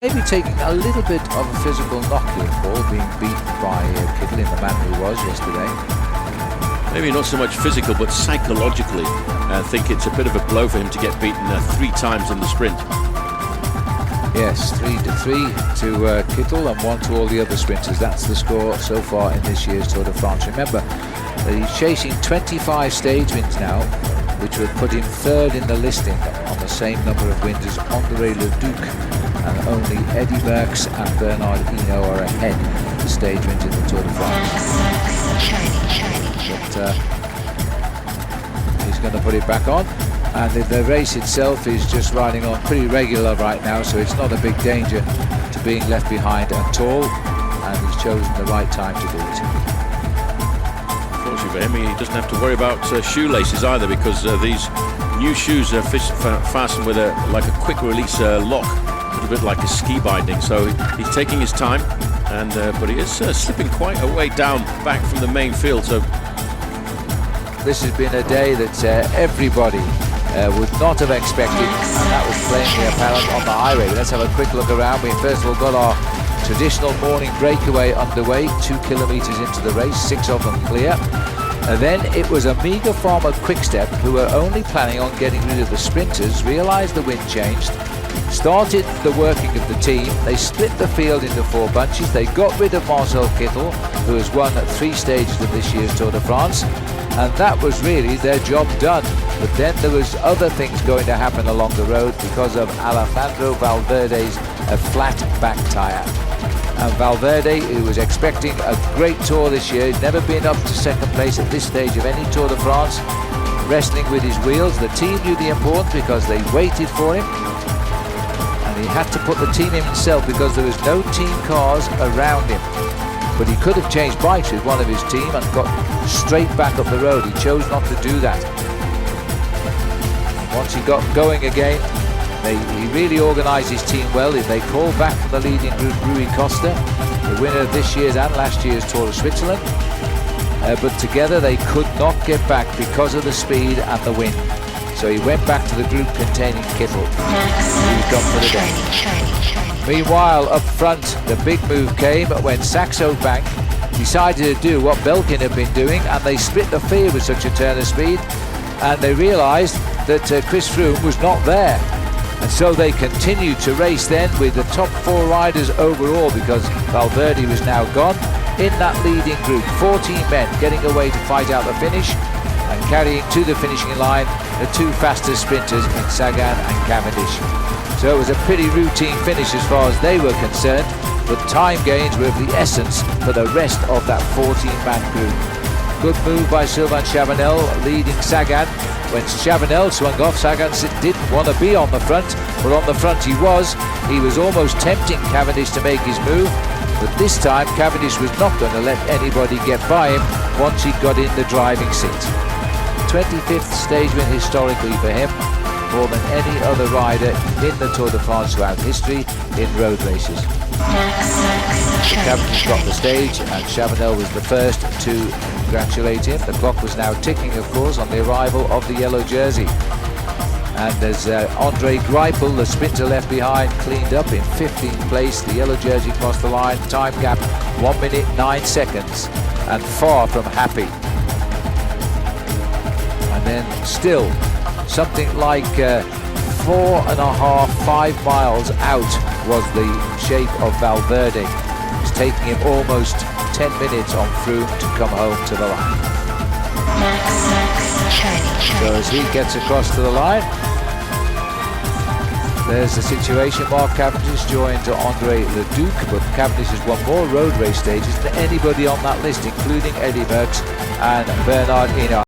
Maybe taking a little bit of a physical knock here, Paul, being beaten by Kittel in the manner he was yesterday. Maybe not so much physical, but psychologically. I think it's a bit of a blow for him to get beaten 3 times in the sprint. Yes, 3-3 to Kittel and 1 to all the other sprinters. That's the score so far in this year's Tour de France. Remember that he's chasing 25 stage wins now, which would put him 3rd in the listing on the same number of wins as André Leduc, and only Eddy Merckx and Bernard Hinault are ahead of the stage wins in the Tour de France. But he's going to put it back on, and the race itself is just riding on pretty regular right now, so it's not a big danger to being left behind at all, and he's chosen the right time to do it. Unfortunately for him, he doesn't have to worry about shoelaces either, because these new shoes are fastened with a quick release lock, a little bit like a ski binding. So he's taking his time, and but he is slipping quite a way down back from the main field. So this has been a day that everybody would not have expected, and that was plainly apparent on the highway. Let's have a quick look around. We first of all got our traditional morning breakaway underway, 2 kilometers into the race, 6 of them clear. And then it was Amiga Pharma Quickstep, who were only planning on getting rid of the sprinters, realized the wind changed, started the working of the team. They split the field into 4 bunches. They got rid of Marcel Kittel, who has won 3 stages of this year's Tour de France, and that was really their job done. But then there was other things going to happen along the road because of Alejandro Valverde's flat back tyre. And Valverde, who was expecting a great tour this year, he'd never been up to 2nd place at this stage of any Tour de France, wrestling with his wheels. The team knew the importance because they waited for him, and he had to put the team in himself because there was no team cars around him. But he could have changed bikes with one of his team and got straight back up the road. He chose not to do that. Once he got going again, he really organised his team well. They called back from the leading group Rui Costa, the winner of this year's and last year's Tour of Switzerland. But together they could not get back because of the speed and the wind. So he went back to the group containing Kittel. He was gone for the day. Meanwhile, up front, the big move came when Saxo Bank decided to do what Belkin had been doing, and they split the field with such a turn of speed, and they realised that Chris Froome was not there. And so they continued to race then with the top 4 riders overall, because Valverde was now gone. In that leading group, 14 men getting away to fight out the finish, and carrying to the finishing line the 2 fastest sprinters in Sagan and Cavendish. So it was a pretty routine finish as far as they were concerned, but time gains were of the essence for the rest of that 14-man group. Good move by Sylvain Chavanel leading Sagan. When Chavanel swung off, Sagan didn't want to be on the front, but on the front he was. He was almost tempting Cavendish to make his move, but this time Cavendish was not going to let anybody get by him once he got in the driving seat. 25th stage win historically for him, more than any other rider in the Tour de France throughout history in road races. Cavendish got the stage, and Chavanel was the first to congratulate him. The clock was now ticking, of course, on the arrival of the yellow jersey. And as Andre Greipel, the sprinter left behind, cleaned up in 15th place, the yellow jersey crossed the line, time gap 1 minute 9 seconds, and far from happy. And then still, something like 4.5–5 miles out was the shape of Valverde. It's taking him almost 10 minutes on Froome to come home to the line. So as he gets across to the line, there's the situation. Mark Cavendish joined André Leduc, but Cavendish has won more road race stages than anybody on that list, including Eddy Merckx and Bernard Hinault.